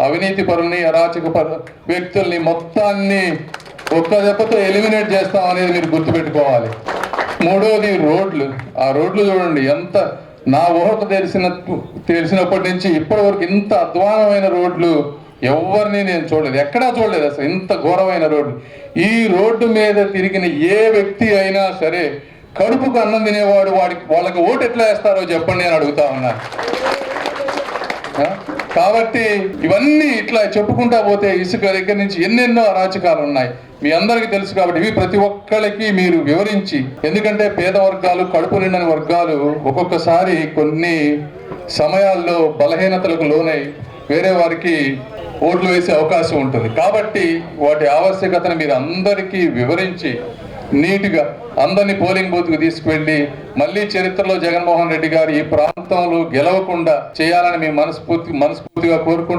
అవినీతి పరుల్ని, అరాచక వ్యక్తుల్ని మొత్తాన్ని ఒక్క దెబ్బతో ఎలిమినేట్ చేస్తాం అనేది మీరు గుర్తుపెట్టుకోవాలి. మూడోది రోడ్లు. ఆ రోడ్లు చూడండి, ఎంత నా ఊహత తెలిసినప్పటి నుంచి ఇప్పటి వరకు ఇంత అధ్వానమైన రోడ్లు ఎవరిని నేను చూడలేదు, ఎక్కడా చూడలేదు అసలు. ఇంత ఘోరమైన రోడ్లు. ఈ రోడ్డు మీద తిరిగిన ఏ వ్యక్తి అయినా సరే కడుపుకు అన్నం తినేవాడు వాళ్ళకి ఓటు ఎట్లా వేస్తారో చెప్పండి అని అడుగుతా ఉన్నాను. కాబట్టి ఇవన్నీ ఇట్లా చెప్పుకుంటా పోతే ఇసుక దగ్గర నుంచి ఎన్నెన్నో అరాచకాలు ఉన్నాయి, మీ అందరికీ తెలుసు. కాబట్టి ఇవి ప్రతి ఒక్కరికి మీరు వివరించి, ఎందుకంటే పేద వర్గాలు, కడుపు నిండని వర్గాలు ఒక్కొక్కసారి కొన్ని సమయాల్లో బలహీనతలకు లోనై వేరే వారికి ఓట్లు వేసే అవకాశం ఉంటుంది. కాబట్టి వాటి ఆవశ్యకతను మీరు అందరికీ వివరించి నీట్గా అందరినీ పోలింగ్ బూత్కు తీసుకువెళ్ళి మళ్ళీ చరిత్రలో జగన్మోహన్ రెడ్డి గారు ఈ ప్రాంతంలో గెలవకుండా చేయాలని మేము మనస్ఫూర్తిగా కోరుకుంటూ